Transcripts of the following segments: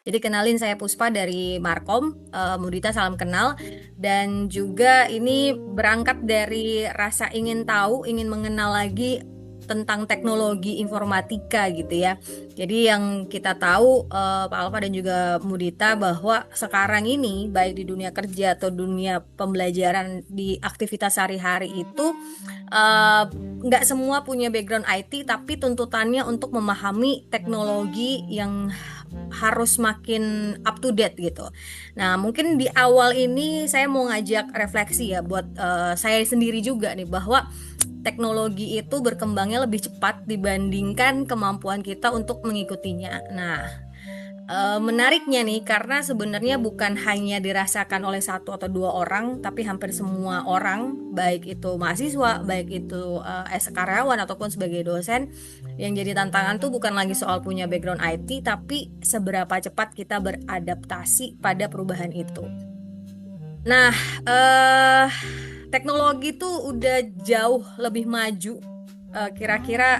Jadi kenalin, saya Puspa dari Markom, Mudita salam kenal. Dan juga ini berangkat dari rasa ingin tahu, ingin mengenal lagi tentang teknologi informatika gitu ya. Jadi yang kita tahu, Pak Alfa dan juga Mudita, bahwa sekarang ini baik di dunia kerja atau dunia pembelajaran di aktivitas sehari-hari itu eh, nggak semua punya background IT, tapi tuntutannya untuk memahami teknologi yang harus makin up to date gitu. Nah, mungkin di awal ini saya mau ngajak refleksi ya buat saya sendiri juga nih, bahwa teknologi itu berkembangnya lebih cepat dibandingkan kemampuan kita untuk mengikutinya. Nah, menariknya nih, karena sebenarnya bukan hanya dirasakan oleh satu atau dua orang, tapi hampir semua orang, baik itu mahasiswa, baik itu as karyawan ataupun sebagai dosen, yang jadi tantangan tuh bukan lagi soal punya background IT, tapi seberapa cepat kita beradaptasi pada perubahan itu. Nah, eh teknologi tuh udah jauh lebih maju. Kira-kira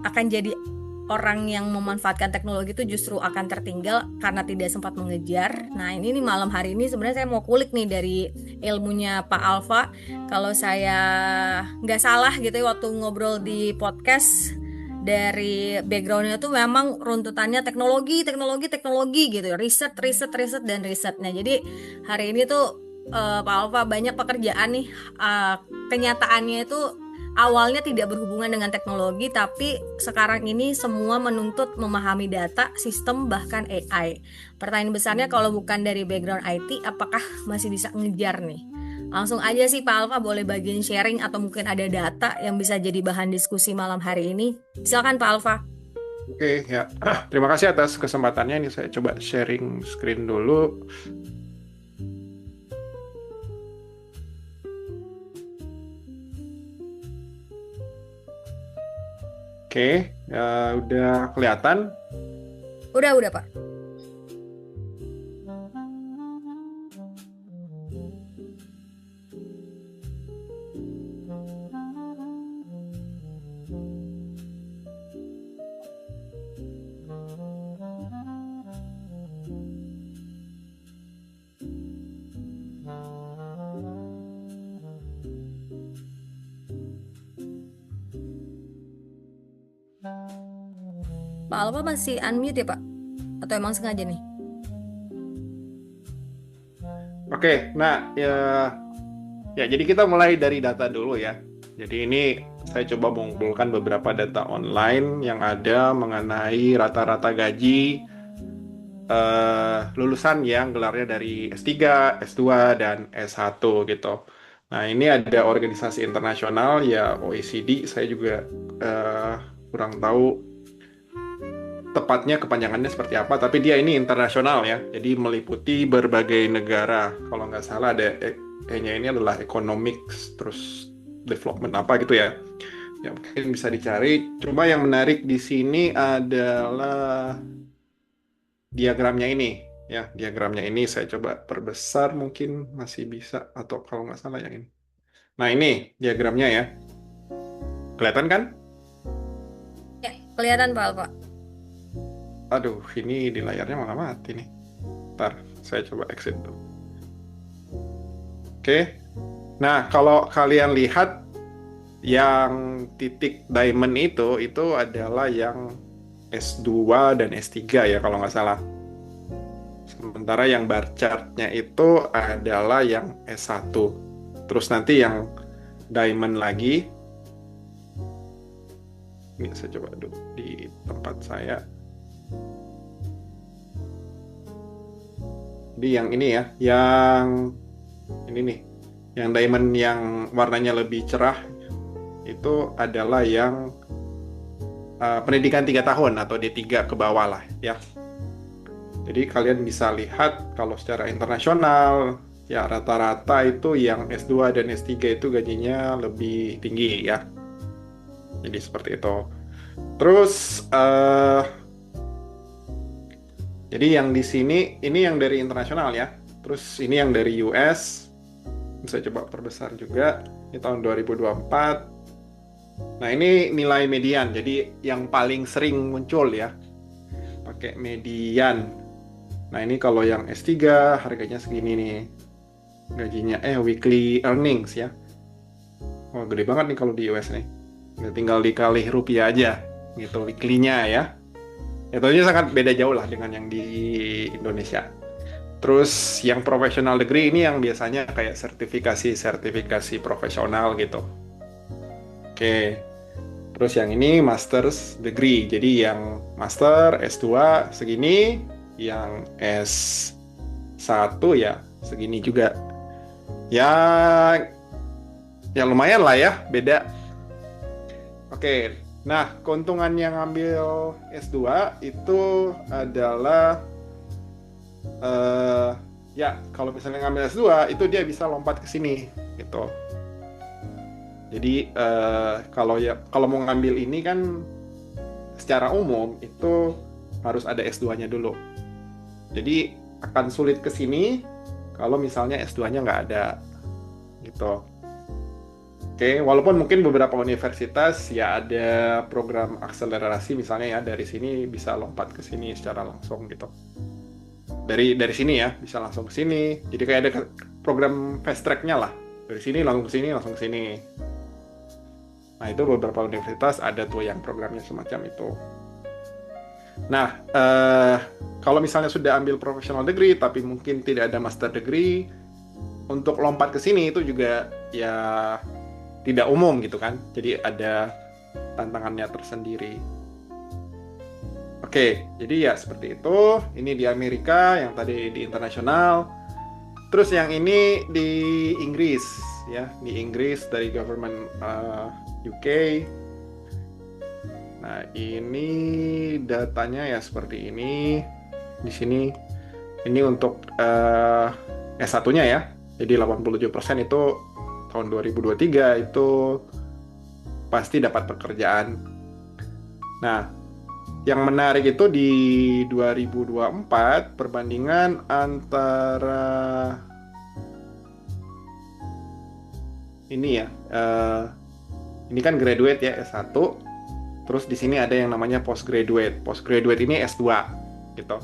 akan jadi orang yang memanfaatkan teknologi itu justru akan tertinggal karena tidak sempat mengejar. Nah, ini nih malam hari ini sebenarnya saya mau kulik nih dari ilmunya Pak Alfa. Kalau saya nggak salah gitu ya, waktu ngobrol di podcast, dari backgroundnya tuh memang runtutannya teknologi, teknologi, teknologi gitu, riset, riset, riset, dan riset. Nah, jadi hari ini tuh Pak Alfa banyak pekerjaan nih. Eh, Kenyataannya itu awalnya tidak berhubungan dengan teknologi, tapi sekarang ini semua menuntut memahami data, sistem, bahkan AI. Pertanyaan besarnya, kalau bukan dari background IT, apakah masih bisa ngejar nih? Langsung aja sih Pak Alfa, boleh bagian sharing atau mungkin ada data yang bisa jadi bahan diskusi malam hari ini. Silakan Pak Alfa. Oke, ya. Terima kasih atas kesempatannya. Ini saya coba sharing screen dulu. Oke, ya udah kelihatan. Udah Pak. Pak Alfa masih unmute ya Pak? Atau emang sengaja nih? Oke, nah ya jadi kita mulai dari data dulu ya. Jadi ini saya coba mengumpulkan beberapa data online yang ada mengenai rata-rata gaji lulusan yang gelarnya dari S3, S2, dan S1 gitu. Nah, ini ada organisasi internasional ya OECD, saya juga eh, kurang tahu tepatnya kepanjangannya seperti apa, tapi dia ini internasional ya, jadi meliputi berbagai negara. Kalau nggak salah ada E-nya ini adalah economics, terus development apa gitu ya. Ya mungkin bisa dicari. Cuma yang menarik di sini adalah diagramnya ini. Ya, diagramnya ini saya coba perbesar, mungkin masih bisa, atau kalau nggak salah yang ini. Nah, ini diagramnya ya. Kelihatan kan? Ya, kelihatan Pak Alfa. Aduh, ini di layarnya malah mati nih. Ntar, saya coba exit dulu. Oke. Nah, kalau kalian lihat yang titik diamond itu adalah yang S2 dan S3 ya kalau nggak salah. Sementara yang bar chart-nya itu adalah yang S1. Terus nanti yang diamond lagi, ini saya coba duduk di tempat saya. Jadi yang ini ya, yang ini nih, yang diamond yang warnanya lebih cerah itu adalah yang pendidikan 3 tahun atau D3 ke bawah lah ya. Jadi kalian bisa lihat kalau secara internasional ya rata-rata itu yang S2 dan S3 itu gajinya lebih tinggi ya. Jadi seperti itu. Terus jadi yang di sini ini yang dari internasional ya. Terus ini yang dari US. Saya coba perbesar juga. Ini tahun 2024. Nah, ini nilai median. Jadi yang paling sering muncul ya. Pakai median. Nah, ini kalau yang S3 harganya segini nih. Gajinya, weekly earnings ya. Wah, gede banget nih kalau di US nih. Nggak tinggal dikali rupiah aja gitu weekly-nya ya. Ya tentunya sangat beda jauh lah dengan yang di Indonesia. Terus yang professional degree ini yang biasanya kayak sertifikasi profesional gitu. Oke. Terus yang ini master's degree. Jadi yang master S2 segini, yang S1 ya segini juga. Ya, ya lumayan lah ya, beda. Oke. Nah, keuntungan yang ngambil S2 itu adalah eh ya kalau misalnya ngambil S2 itu dia bisa lompat ke sini gitu. Jadi kalau mau ngambil ini kan secara umum itu harus ada S2-nya dulu. Jadi akan sulit ke sini kalau misalnya S2-nya nggak ada gitu. Oke, walaupun mungkin beberapa universitas ya ada program akselerasi misalnya ya dari sini bisa lompat ke sini secara langsung gitu. Dari sini ya bisa langsung ke sini. Jadi kayak ada program fast track-nya lah. Dari sini langsung ke sini, langsung ke sini. Nah, itu beberapa universitas ada tuh yang programnya semacam itu. Nah, kalau misalnya sudah ambil professional degree tapi mungkin tidak ada master degree, untuk lompat ke sini itu juga ya tidak umum gitu kan. Jadi ada tantangannya tersendiri. Oke, jadi ya seperti itu. Ini di Amerika, yang tadi di internasional. Terus yang ini di Inggris ya, di Inggris dari government UK. Nah, ini datanya ya seperti ini. Di sini ini untuk S1-nya ya. Jadi 87% itu tahun 2023 itu pasti dapat pekerjaan. Nah, yang menarik itu di 2024 perbandingan antara ini ya. Ini kan graduate ya S1. Terus di sini ada yang namanya postgraduate. Postgraduate ini S2 gitu.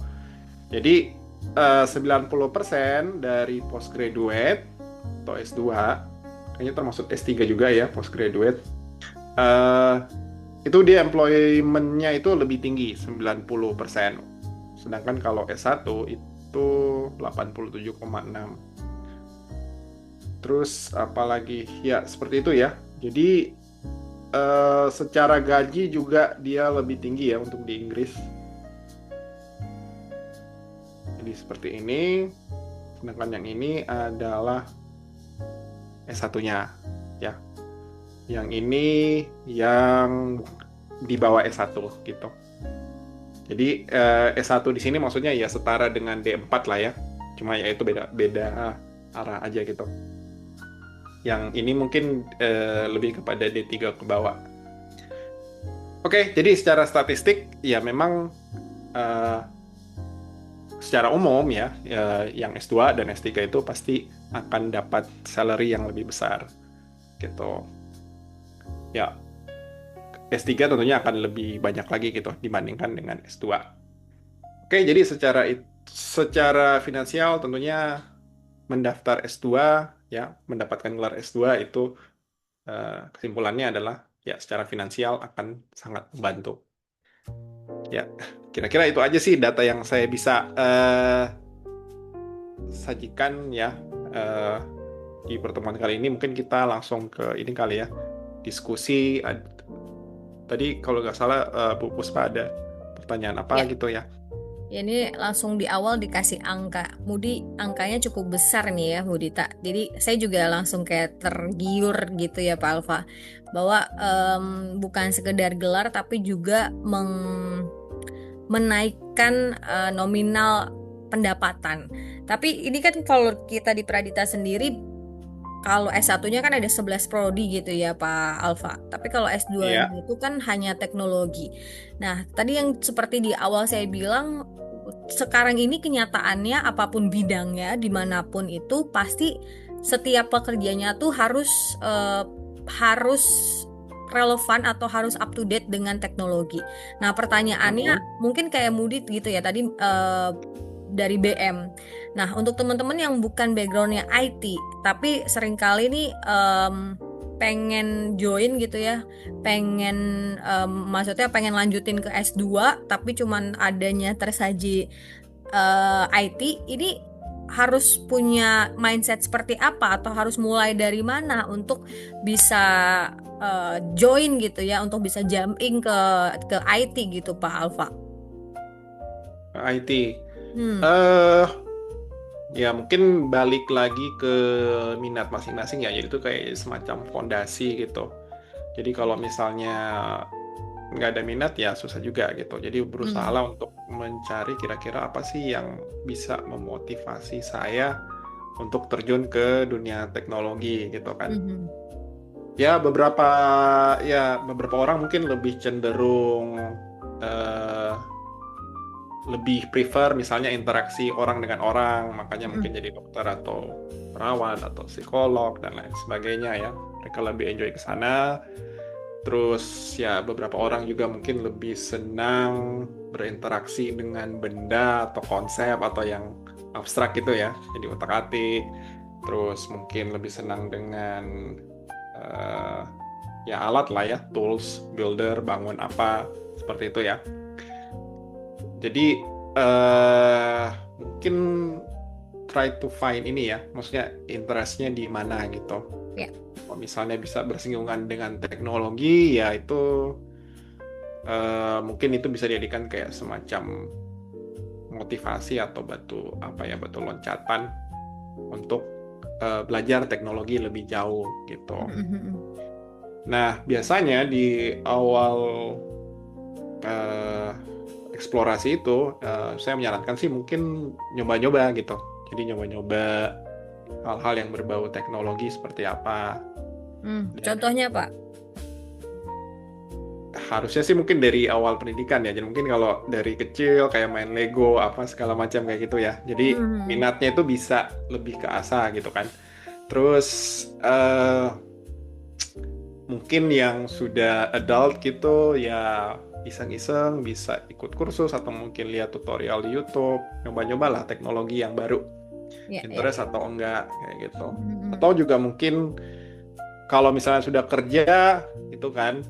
Jadi 90% dari postgraduate atau S2, kayaknya termasuk S3 juga ya postgraduate, itu dia employment-nya itu lebih tinggi 90%. Sedangkan kalau S1 itu 87,6. Terus apalagi ya seperti itu ya. Jadi secara gaji juga dia lebih tinggi ya untuk di Inggris. Jadi seperti ini. Sedangkan yang ini adalah S1-nya ya. Yang ini yang di bawah S1 gitu. Jadi S1 di sini maksudnya ya setara dengan D4 lah ya. Cuma ya itu beda arah aja gitu. Yang ini mungkin lebih kepada D3 ke bawah. Oke, jadi secara statistik ya memang secara umum ya yang S2 dan S3 itu pasti akan dapat salary yang lebih besar gitu. Ya, S3 tentunya akan lebih banyak lagi gitu dibandingkan dengan S2. Oke, jadi secara finansial tentunya mendaftar S2 ya, mendapatkan gelar S2 itu kesimpulannya adalah ya secara finansial akan sangat membantu. Ya, kira-kira itu aja sih data yang saya bisa sajikan ya di pertemuan kali ini. Mungkin kita langsung ke ini kali ya, diskusi. Tadi kalau nggak salah Bu Puspa ada pertanyaan apa Ya, gitu ya? ya ini langsung di awal dikasih angka. Mudi angkanya cukup besar nih ya, Mudita. Jadi saya juga langsung kayak tergiur gitu ya Pak Alfa. Bahwa bukan sekedar gelar tapi juga menaikkan nominal pendapatan. Tapi ini kan kalau kita di Pradita sendiri, kalau S1-nya kan ada 11 prodi gitu ya Pak Alfa. Tapi kalau S2-nya Iya. itu kan hanya teknologi. Nah, tadi yang seperti di awal saya bilang, sekarang ini kenyataannya apapun bidangnya, dimanapun itu pasti setiap pekerjanya tuh harus relevan atau harus up to date dengan teknologi. Nah, pertanyaannya Mm-mm. mungkin kayak Mudit gitu ya tadi, dari BM. Nah, untuk teman-teman yang bukan backgroundnya IT, tapi seringkali nih pengen join gitu ya, pengen maksudnya pengen lanjutin ke S2, tapi cuman adanya tersaji IT, ini harus punya mindset seperti apa atau harus mulai dari mana untuk bisa join gitu ya, untuk bisa jumping ke IT gitu Pak Alfa. IT. Hmm. eh Ya mungkin balik lagi ke minat masing-masing ya. Jadi itu kayak semacam fondasi gitu. Jadi kalau misalnya nggak ada minat ya susah juga gitu. Jadi berusaha Hmm. lah untuk mencari kira-kira apa sih yang bisa memotivasi saya untuk terjun ke dunia teknologi gitu kan. Mhm. Ya beberapa orang mungkin lebih cenderung eh, lebih prefer misalnya interaksi orang dengan orang, makanya mungkin Mhm. jadi dokter atau perawat atau psikolog dan lain sebagainya ya. Mereka lebih enjoy ke sana. Terus ya beberapa orang juga mungkin lebih senang berinteraksi dengan benda atau konsep atau yang abstrak gitu ya, jadi otak-atik. Terus mungkin lebih senang dengan eh, ya alat lah ya, tools, builder, bangun apa seperti itu ya. Jadi eh mungkin try to find ini ya, maksudnya interestnya di mana gitu. Ya. Kalau misalnya bisa bersinggungan dengan teknologi, ya itu mungkin itu bisa dijadikan kayak semacam motivasi atau batu loncatan untuk belajar teknologi lebih jauh gitu. Mhm. Nah, biasanya di awal eh, eksplorasi itu, saya menyarankan sih mungkin nyoba-nyoba gitu. Jadi nyoba-nyoba hal-hal yang berbau teknologi seperti apa. Dan Contohnya Pak. harusnya sih mungkin dari awal pendidikan ya. Jadi mungkin kalau dari kecil kayak main Lego apa segala macam kayak gitu ya. Jadi Mhm. minatnya itu bisa lebih ke asah gitu kan. Terus eh, mungkin yang sudah adult gitu ya iseng-iseng bisa ikut kursus atau mungkin lihat tutorial di YouTube, nyoba-nyobalah teknologi yang baru, Ya, ya. interest atau enggak kayak gitu. Mhm. Atau juga mungkin kalau misalnya sudah kerja itu kan,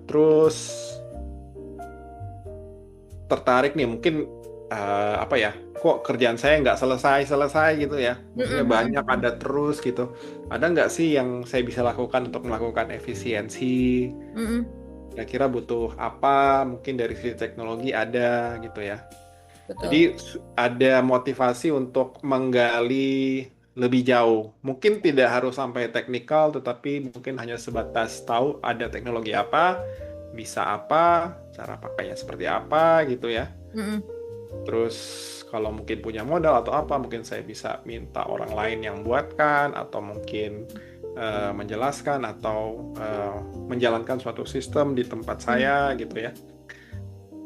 terus tertarik nih mungkin apa ya, kok kerjaan saya nggak selesai-selesai gitu ya, maksudnya banyak Mhm. ada terus gitu, ada nggak sih yang saya bisa lakukan untuk melakukan efisiensi, Mhm. kira-kira butuh apa mungkin dari sisi teknologi ada gitu ya. Betul. Jadi ada motivasi untuk menggali lebih jauh. Mungkin tidak harus sampai teknikal, tetapi mungkin hanya sebatas tahu ada teknologi apa, bisa apa, cara pakainya seperti apa gitu ya. Mhm. Terus kalau mungkin punya modal atau apa, mungkin saya bisa minta orang lain yang buatkan, atau mungkin menjelaskan atau menjalankan suatu sistem di tempat Mhm. saya gitu ya.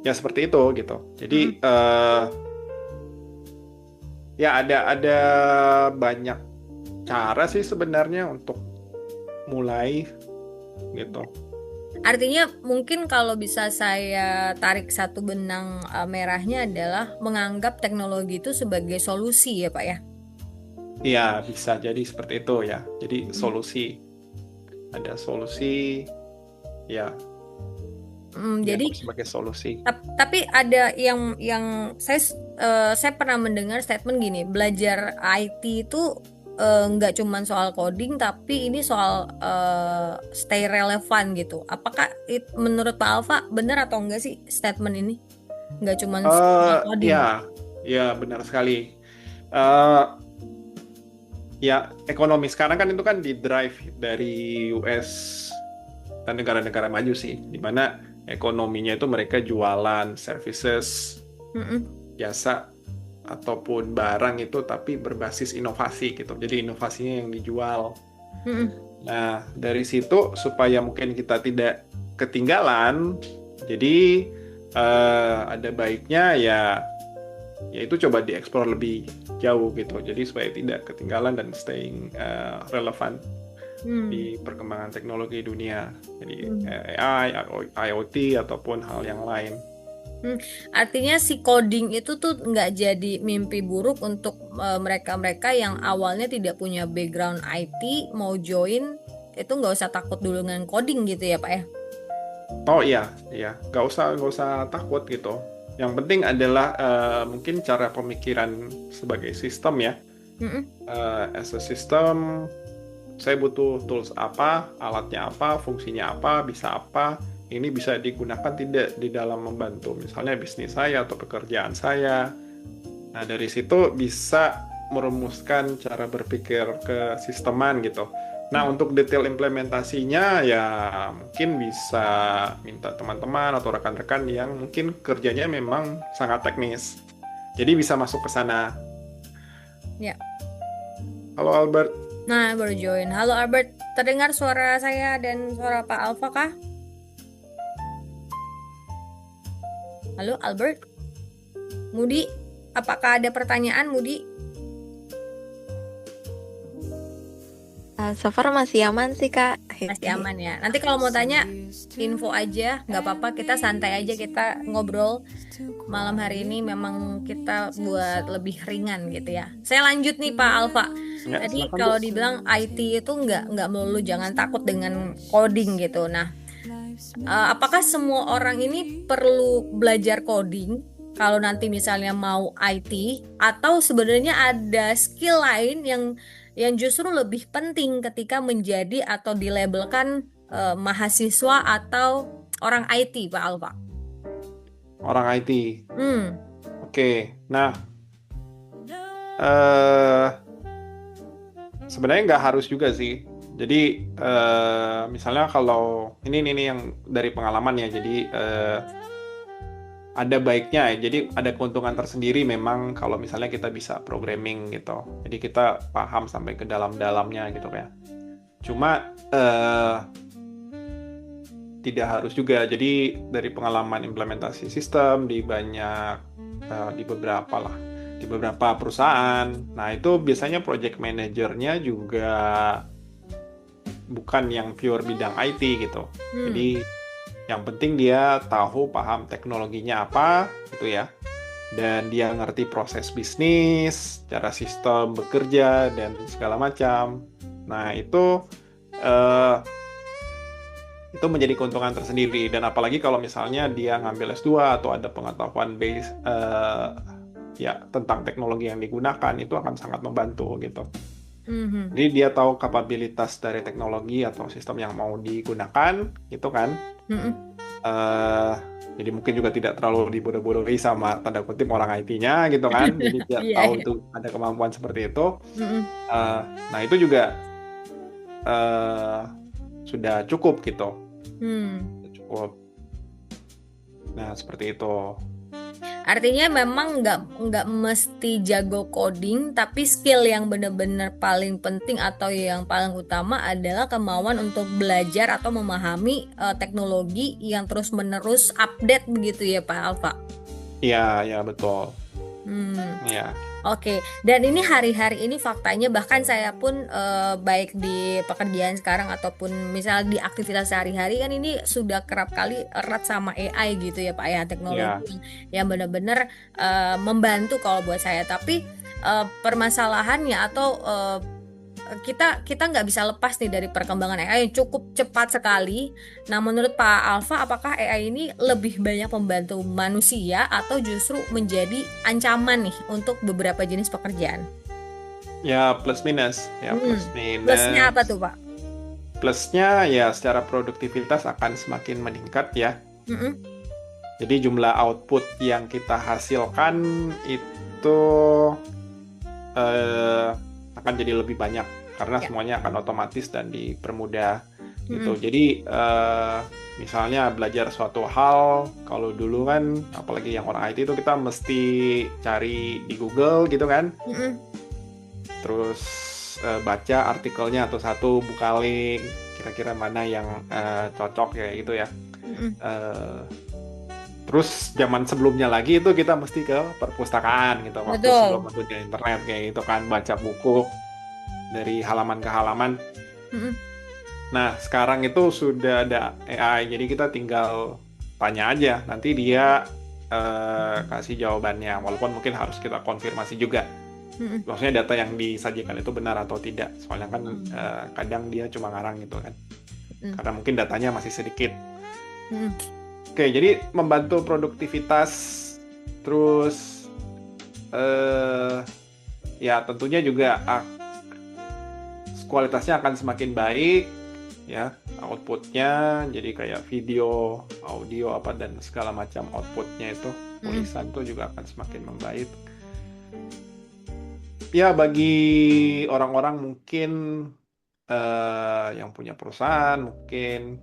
Ya seperti itu gitu. Jadi Mhm. ya ada banyak cara sih sebenarnya untuk mulai gitu. Artinya mungkin kalau bisa saya tarik satu benang merahnya adalah menganggap teknologi itu sebagai solusi ya Pak ya. Ya bisa jadi seperti itu ya. Jadi Mhm. solusi, ada solusi ya, Jadi dianggap sebagai solusi. tapi ada yang saya pernah mendengar statement gini, belajar IT itu nggak cuman soal coding tapi ini soal stay relevan gitu. Apakah menurut Pak Alfa benar atau enggak sih statement ini? Nggak cuman soal coding. Ya, ya benar sekali. Eh Ya ekonomi sekarang kan itu kan di drive dari US dan negara-negara maju sih, di mana ekonominya itu mereka jualan services, Mm-mm. jasa ataupun barang itu tapi berbasis inovasi gitu. Jadi inovasinya yang dijual. Mm-mm. Nah, dari situ supaya mungkin kita tidak ketinggalan, jadi ada baiknya ya itu coba dieksplor lebih jauh gitu. Jadi supaya tidak ketinggalan dan staying relevan Hmm. di perkembangan teknologi dunia. Jadi Hmm. AI, IoT ataupun hal yang lain. Hmm, artinya si coding itu tuh nggak jadi mimpi buruk untuk mereka-mereka yang awalnya tidak punya background IT mau join itu nggak usah takut dulu dengan coding gitu ya Pak ya? Oh iya, iya, nggak usah takut gitu. Yang penting adalah mungkin cara pemikiran sebagai sistem ya. Mm-mm. As a system, saya butuh tools apa, alatnya apa, fungsinya apa, bisa apa. Ini bisa digunakan tidak di dalam membantu misalnya bisnis saya atau pekerjaan saya. Nah, dari situ bisa merumuskan cara berpikir kesisteman gitu. Nah, untuk detail implementasinya ya mungkin bisa minta teman-teman atau rekan-rekan yang mungkin kerjanya memang sangat teknis. Jadi bisa masuk ke sana. Ya. Halo Albert. Nah, baru join. Halo Albert, terdengar suara saya dan suara Pak Alfa kah? Halo Albert, Mudi, apakah ada pertanyaan Mudi? So far masih aman sih Kak. Masih aman ya. Nanti kalau mau tanya, info aja, nggak apa-apa. Kita santai aja, kita ngobrol. Malam hari ini memang kita buat lebih ringan gitu ya. Saya lanjut nih Pak Alfa. Ya, Tadi silakan, Bu. kalau dibilang IT itu nggak melulu jangan takut dengan coding gitu. Nah, apakah semua orang ini perlu belajar coding kalau nanti misalnya mau IT atau sebenarnya ada skill lain yang justru lebih penting ketika menjadi atau dilabelkan mahasiswa atau orang IT, Pak Alfa? Orang IT. Hmm, Oke. Nah, eh sebenarnya nggak harus juga sih. Jadi misalnya kalau ini yang dari pengalaman ya. Jadi ada baiknya ya. Jadi ada keuntungan tersendiri memang kalau misalnya kita bisa programming gitu. Jadi kita paham sampai ke dalam-dalamnya gitu ya. Cuma tidak harus juga. Jadi dari pengalaman implementasi sistem di beberapa perusahaan. Nah, itu biasanya project manajernya juga bukan yang pure bidang IT gitu. Jadi yang penting dia tahu paham teknologinya apa gitu ya. Dan dia ngerti proses bisnis, cara sistem bekerja dan segala macam. Nah, itu menjadi keuntungan tersendiri. Dan apalagi kalau misalnya dia ngambil S2 atau ada pengetahuan base ya tentang teknologi yang digunakan, itu akan sangat membantu gitu. Jadi dia tahu kapabilitas dari teknologi atau sistem yang mau digunakan, gitu kan. Jadi mungkin juga tidak terlalu dibodoh-bodohi sama tanda kutip orang IT-nya gitu kan. Jadi dia Iya, tahu iya. itu ada kemampuan seperti itu. Nah, itu juga sudah cukup gitu. Sudah cukup. Nah, seperti itu. Artinya memang nggak mesti jago coding, tapi skill yang benar-benar paling penting atau yang paling utama adalah kemauan untuk belajar atau memahami teknologi yang terus-menerus update begitu ya Pak Alfa. Iya, ya betul. Ya. Oke, dan ini hari-hari ini faktanya bahkan saya pun baik di pekerjaan sekarang ataupun misal di aktivitas sehari-hari kan ini sudah kerap kali erat sama AI gitu ya Pak ya, teknologi yang benar-benar membantu kalau buat saya. Tapi permasalahannya atau kita nggak bisa lepas nih dari perkembangan AI yang cukup cepat sekali. Nah, menurut Pak Alfa, apakah AI ini lebih banyak membantu manusia atau justru menjadi ancaman nih untuk beberapa jenis pekerjaan? Ya plus minus, plus minus. Plusnya apa tuh Pak? Plusnya ya secara produktivitas akan semakin meningkat ya. Jadi jumlah output yang kita hasilkan itu akan jadi lebih banyak karena semuanya akan otomatis dan dipermudah gitu. Jadi misalnya belajar suatu hal, kalau dulu kan apalagi yang orang IT itu kita mesti cari di Google gitu kan. Terus baca artikelnya atau satu, buka link, kira-kira mana yang cocok ya gitu ya. Terus zaman sebelumnya lagi itu kita mesti ke perpustakaan gitu, waktu sebelum adanya internet kayak gitu kan, baca buku dari halaman ke halaman. Nah, sekarang itu sudah ada AI, jadi kita tinggal tanya aja, nanti dia kasih jawabannya, walaupun mungkin harus kita konfirmasi juga. Mm-mm. Maksudnya data yang disajikan itu benar atau tidak. Soalnya kan kadang dia cuma ngarang gitu kan. Mm. Karena mungkin datanya masih sedikit. Mm. Oke, jadi membantu produktivitas, terus ya tentunya juga kualitasnya akan semakin baik, ya outputnya. Jadi kayak video, audio apa dan segala macam outputnya itu tulisan tuh juga akan semakin membaik. Ya bagi orang-orang mungkin yang punya perusahaan mungkin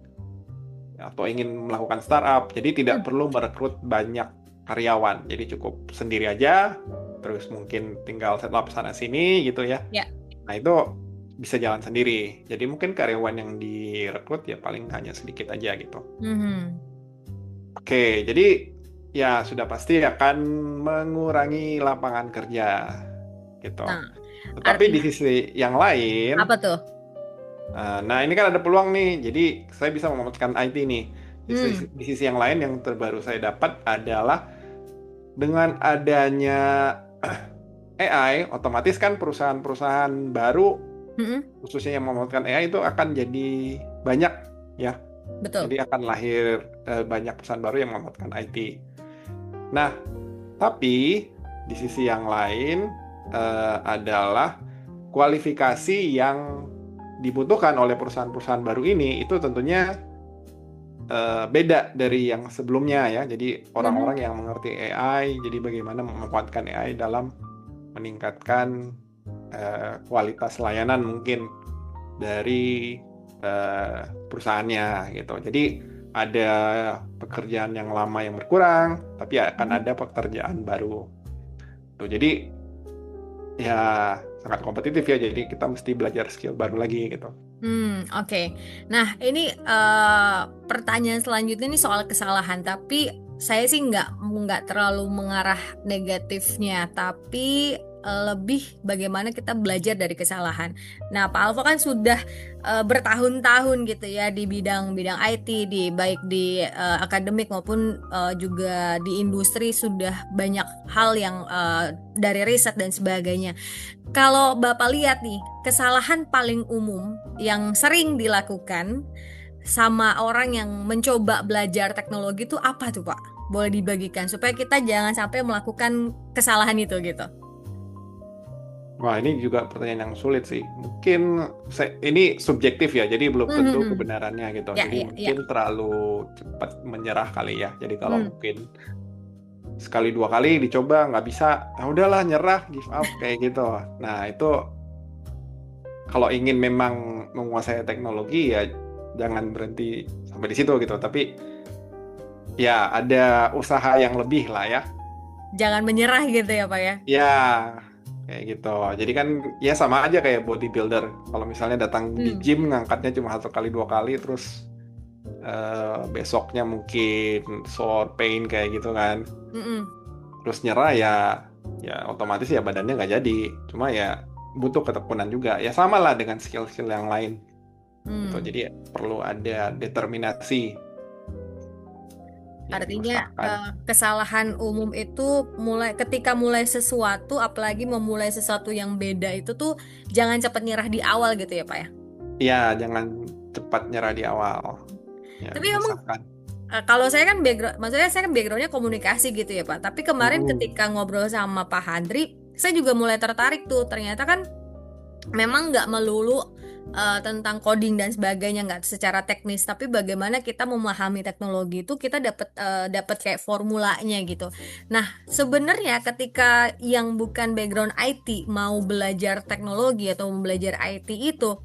atau ingin melakukan startup, jadi tidak perlu merekrut banyak karyawan, jadi cukup sendiri aja, terus mungkin tinggal setup sana sini gitu ya. Ya. Nah itu bisa jalan sendiri. Jadi mungkin karyawan yang direkrut ya paling hanya sedikit aja gitu. Oke, jadi ya sudah pasti akan mengurangi lapangan kerja gitu. Nah, Tetapi di sisi yang lain, apa tuh? nah ini kan ada peluang nih. Jadi saya bisa memanfaatkan IT nih. Di sisi yang lain yang terbaru saya dapat adalah dengan adanya AI, otomatis kan perusahaan-perusahaan baru, khususnya yang memanfaatkan AI itu akan jadi banyak ya. Betul. Jadi akan lahir banyak perusahaan baru yang memanfaatkan IT. Nah, tapi di sisi yang lain adalah kualifikasi yang dibutuhkan oleh perusahaan-perusahaan baru ini itu tentunya beda dari yang sebelumnya ya. Jadi orang-orang yang mengerti AI, jadi bagaimana memanfaatkan AI dalam meningkatkan kualitas layanan mungkin dari perusahaannya gitu. Jadi ada pekerjaan yang lama yang berkurang, tapi akan ada pekerjaan baru. Tuh, jadi ya sangat kompetitif ya. Jadi kita mesti belajar skill baru lagi gitu. Oke. Nah, ini pertanyaan selanjutnya ini soal kesalahan, tapi saya sih nggak terlalu mengarah negatifnya, tapi lebih bagaimana kita belajar dari kesalahan. Nah, Pak Alfa kan sudah bertahun-tahun gitu ya di bidang-bidang IT, baik di akademik maupun juga di industri, sudah banyak hal yang dari riset dan sebagainya. Kalau Bapak lihat nih, kesalahan paling umum yang sering dilakukan sama orang yang mencoba belajar teknologi itu apa tuh Pak? Boleh dibagikan supaya kita jangan sampai melakukan kesalahan itu gitu. Wah, ini juga pertanyaan yang sulit sih. Mungkin ini subjektif ya, jadi belum tentu kebenarannya gitu. Ya, Jadi mungkin terlalu cepat menyerah kali ya. Jadi kalau mungkin sekali dua kali dicoba nggak bisa, ah udahlah nyerah, give up kayak gitu. Nah itu kalau ingin memang menguasai teknologi ya jangan berhenti sampai di situ gitu. Tapi ya ada usaha yang lebih lah ya. Jangan menyerah gitu ya Pak ya. Ya kayak gitu. Jadi kan ya sama aja kayak bodybuilder. Kalau misalnya datang di gym ngangkatnya cuma 1 kali 2 kali terus besoknya mungkin sore pain kayak gitu kan. Terus nyerah ya otomatis ya badannya nggak jadi. Cuma ya butuh ketekunan juga. Ya sama lah dengan skill-skill yang lain. Gitu. Jadi perlu ada determinasi. Artinya kesalahan umum itu ketika mulai sesuatu, apalagi memulai sesuatu yang beda itu tuh jangan cepat nyerah di awal gitu ya Pak ya? Iya, jangan cepat nyerah di awal. Ya, tapi memang kalau saya kan maksudnya saya kan backgroundnya komunikasi gitu ya Pak. Tapi kemarin ketika ngobrol sama Pak Handri, saya juga mulai tertarik tuh. Ternyata kan memang nggak melulu tentang coding dan sebagainya, nggak secara teknis, tapi bagaimana kita memahami teknologi itu kita dapat kayak formulanya gitu. Nah, sebenarnya ketika yang bukan background IT mau belajar teknologi atau mau belajar IT itu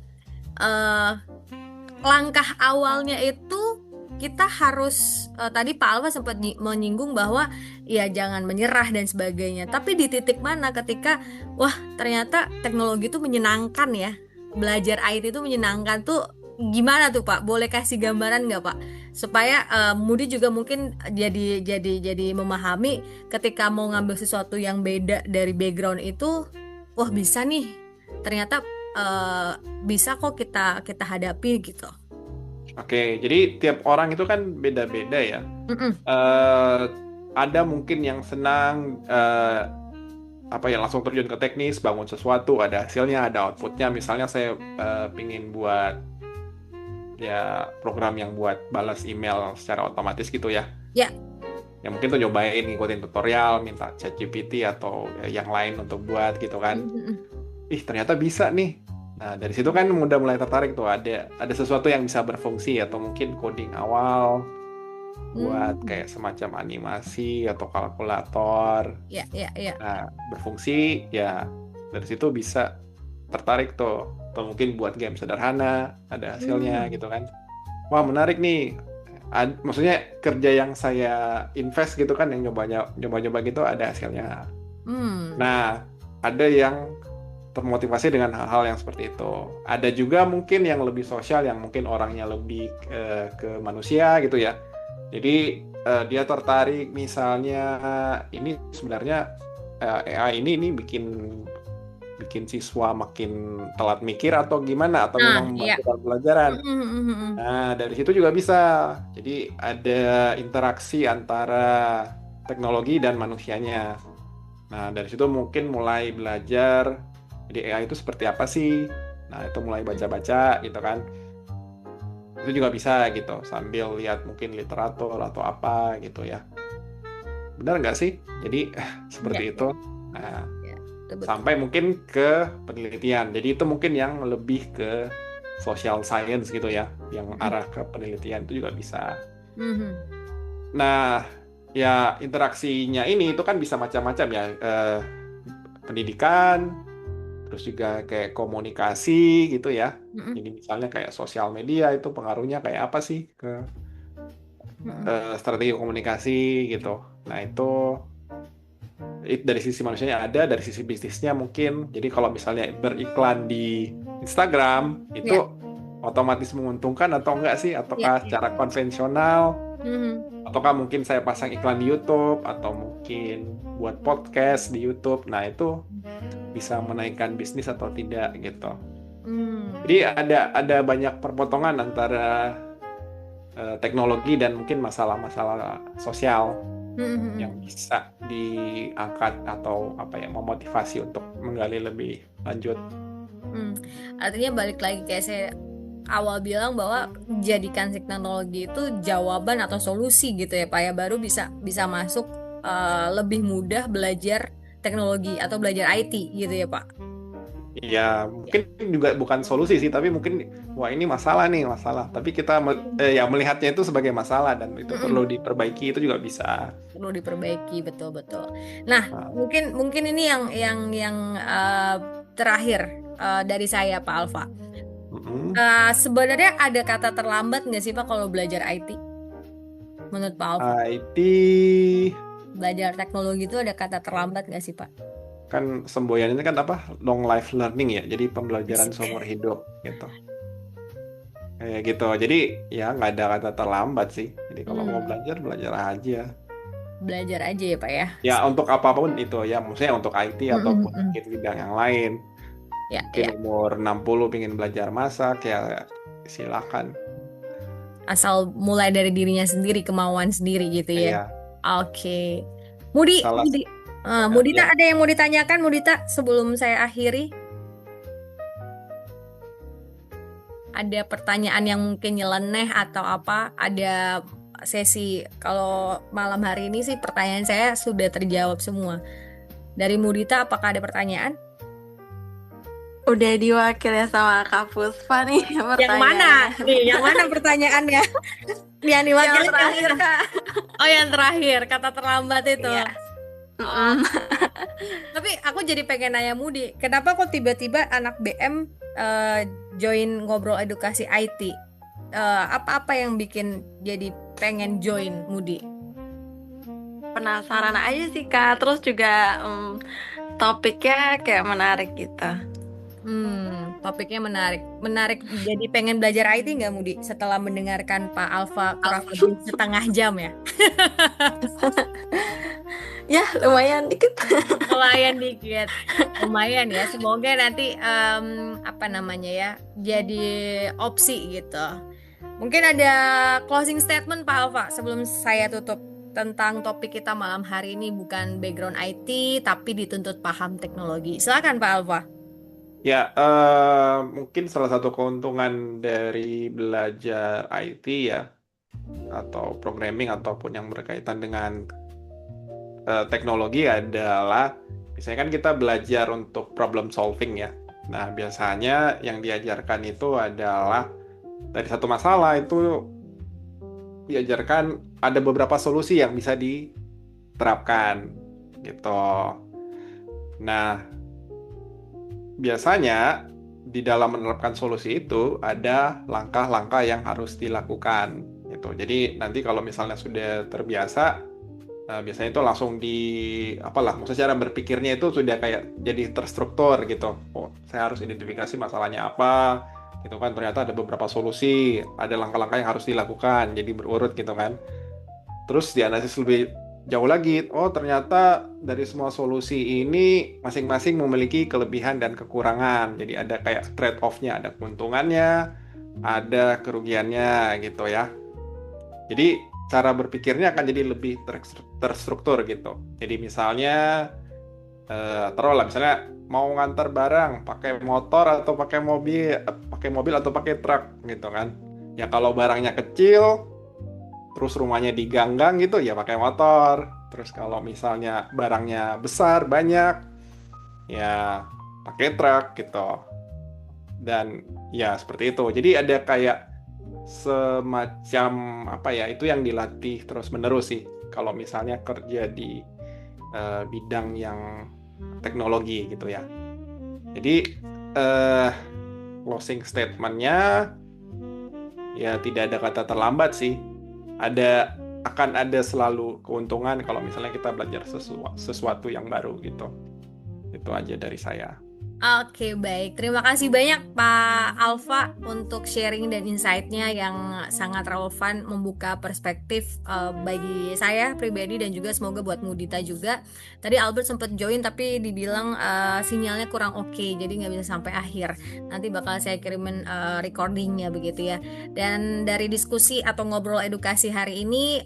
langkah awalnya itu kita harus tadi Pak Alfa sempat menyinggung bahwa ya jangan menyerah dan sebagainya. Tapi di titik mana ketika wah ternyata teknologi itu menyenangkan ya, belajar IT itu menyenangkan tuh gimana tuh Pak? Boleh kasih gambaran nggak Pak? Supaya Mudi juga mungkin jadi memahami ketika mau ngambil sesuatu yang beda dari background itu, wah bisa nih. Ternyata bisa kok kita hadapi gitu. Oke, jadi tiap orang itu kan beda-beda ya. ada mungkin yang senang apa ya langsung terjun ke teknis, bangun sesuatu, ada hasilnya, ada outputnya. Misalnya saya pingin buat ya program yang buat balas email secara otomatis gitu ya. Ya. Ya mungkin tuh nyobain ngikutin tutorial, minta ChatGPT atau yang lain untuk buat gitu kan. Ih ternyata bisa nih. Nah dari situ kan udah mulai tertarik tuh, ada sesuatu yang bisa berfungsi atau mungkin coding awal buat kayak semacam animasi atau kalkulator. Ya. Nah berfungsi ya dari situ bisa tertarik tuh. Atau mungkin buat game sederhana ada hasilnya gitu kan. Wah menarik nih. Maksudnya kerja yang saya invest gitu kan, yang nyoba-nyoba gitu ada hasilnya. Nah ada yang termotivasi dengan hal-hal yang seperti itu. Ada juga mungkin yang lebih sosial, yang mungkin orangnya lebih ke manusia gitu ya. Jadi dia tertarik misalnya ini sebenarnya AI ini bikin siswa makin telat mikir atau gimana, atau memang membantu dalam pelajaran. Nah dari situ juga bisa. Jadi ada interaksi antara teknologi dan manusianya. Nah dari situ mungkin mulai belajar. Jadi AI itu seperti apa sih? Nah itu mulai baca-baca gitu kan. Itu juga bisa gitu, sambil lihat mungkin literatur atau apa gitu ya. Benar nggak sih? Jadi seperti itu. Nah, sampai mungkin ke penelitian. Jadi itu mungkin yang lebih ke social science gitu ya, yang arah ke penelitian itu juga bisa. Nah, ya interaksinya ini itu kan bisa macam-macam ya. Pendidikan, terus juga kayak komunikasi gitu ya. Jadi misalnya kayak sosial media itu pengaruhnya kayak apa sih ke strategi komunikasi gitu. Nah itu dari sisi manusianya ada, dari sisi bisnisnya mungkin. Jadi kalau misalnya beriklan di Instagram itu otomatis menguntungkan atau enggak sih? Ataukah secara konvensional? Ataukah mungkin saya pasang iklan di YouTube, atau mungkin buat podcast di YouTube. Nah itu bisa menaikkan bisnis atau tidak gitu. Jadi ada banyak perpotongan antara teknologi dan mungkin masalah-masalah sosial yang bisa diangkat atau apa ya, memotivasi untuk menggali lebih lanjut. Artinya balik lagi kayak saya awal bilang bahwa jadikan teknologi itu jawaban atau solusi gitu ya Pak ya, baru bisa masuk lebih mudah belajar teknologi atau belajar IT gitu ya Pak. Ya mungkin juga bukan solusi sih, tapi mungkin wah ini masalah. Tapi kita ya melihatnya itu sebagai masalah dan itu perlu diperbaiki, itu juga bisa. Perlu diperbaiki, betul. Nah, mungkin ini yang terakhir dari saya Pak Alfa. Sebenarnya ada kata terlambat nggak sih Pak kalau belajar IT? Menurut Pak Alfa? IT Belajar teknologi itu ada kata terlambat nggak sih Pak? Kan semboyannya kan apa? Long life learning ya. Jadi pembelajaran seumur hidup gitu. Kayak gitu. Jadi ya nggak ada kata terlambat sih. Jadi kalau mau belajar aja. Belajar aja ya Pak ya. Ya untuk apapun itu ya, maksudnya untuk IT ataupun mungkin bidang yang lain. Mungkin umur 60 pengen belajar masak ya silakan. Asal mulai dari dirinya sendiri, kemauan sendiri gitu ya. Oke. Mudita ada yang mau ditanyakan Mudita sebelum saya akhiri? Ada pertanyaan yang mungkin nyeleneh atau apa? Ada sesi, kalau malam hari ini sih pertanyaan saya sudah terjawab semua. Dari Mudita apakah ada pertanyaan? Udah diwakili sama Kak Puspa nih pertanyaannya. Yang mana? Nih, yang mana pertanyaannya? Yang diwakili yang terakhir Kak. Oh yang terakhir, kata terlambat itu. Iya. Tapi aku jadi pengen nanya Mudi, kenapa kok tiba-tiba anak BM join ngobrol edukasi IT? Apa yang bikin jadi pengen join Mudi? Penasaran aja sih Kak, terus juga topiknya kayak menarik gitu. Topiknya menarik. Jadi pengen belajar IT nggak Mudi setelah mendengarkan Pak Alfa kurang lebih setengah jam ya? Ya lumayan dikit. Lumayan ya. Semoga nanti jadi opsi gitu. Mungkin ada closing statement Pak Alfa sebelum saya tutup tentang topik kita malam hari ini, bukan background IT tapi dituntut paham teknologi. Silakan Pak Alfa. Ya, mungkin salah satu keuntungan dari belajar IT ya, atau programming ataupun yang berkaitan dengan teknologi adalah biasanya kan kita belajar untuk problem solving ya. Nah, biasanya yang diajarkan itu adalah dari satu masalah itu diajarkan ada beberapa solusi yang bisa diterapkan gitu. Nah, biasanya di dalam menerapkan solusi itu ada langkah-langkah yang harus dilakukan gitu. Jadi nanti kalau misalnya sudah terbiasa, biasanya itu langsung maksudnya cara berpikirnya itu sudah kayak jadi terstruktur gitu. Oh, saya harus identifikasi masalahnya apa, gitu kan. Ternyata ada beberapa solusi, ada langkah-langkah yang harus dilakukan, jadi berurut gitu kan. Terus dianalisis lebih jauh lagi, oh ternyata dari semua solusi ini masing-masing memiliki kelebihan dan kekurangan. Jadi ada kayak trade-off-nya, ada keuntungannya, ada kerugiannya gitu ya. Jadi cara berpikirnya akan jadi lebih terstruktur gitu. Jadi misalnya taruhlah misalnya mau ngantar barang pakai motor atau pakai mobil atau pakai truk gitu kan. Ya kalau barangnya kecil terus rumahnya di gang-gang gitu ya pakai motor. Terus kalau misalnya barangnya besar banyak ya pakai truk gitu. Dan ya seperti itu. Jadi ada kayak semacam itu yang dilatih terus-menerus sih kalau misalnya kerja di bidang yang teknologi gitu ya. Jadi closing statement-nya ya tidak ada kata terlambat sih. Akan ada selalu keuntungan kalau misalnya kita belajar sesuatu yang baru gitu. Itu aja dari saya. Oke, baik. Terima kasih banyak Pak Alfa untuk sharing dan insight-nya yang sangat relevan, membuka perspektif bagi saya pribadi dan juga semoga buat Mudita juga. Tadi Albert sempat join tapi dibilang sinyalnya kurang oke, jadi nggak bisa sampai akhir. Nanti bakal saya kirimin recordingnya begitu ya. Dan dari diskusi atau ngobrol edukasi hari ini,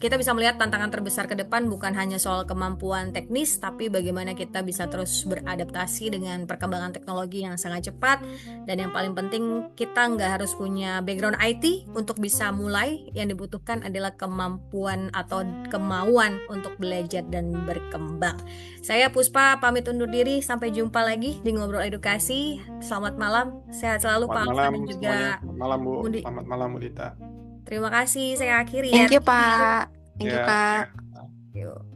kita bisa melihat tantangan terbesar ke depan bukan hanya soal kemampuan teknis, tapi bagaimana kita bisa terus beradaptasi dengan perkembangan teknologi yang sangat cepat. Dan yang paling penting, kita nggak harus punya background IT untuk bisa mulai. Yang dibutuhkan adalah kemampuan atau kemauan untuk belajar dan berkembang. Saya Puspa pamit undur diri, sampai jumpa lagi di Ngobrol Edukasi. Selamat malam, sehat selalu Pak Alfa dan juga Selamat malam Bu, selamat malam Mudita. Terima kasih, saya akhiri ya. Thank you Pak. Thank you Ya. Kak. Yuk.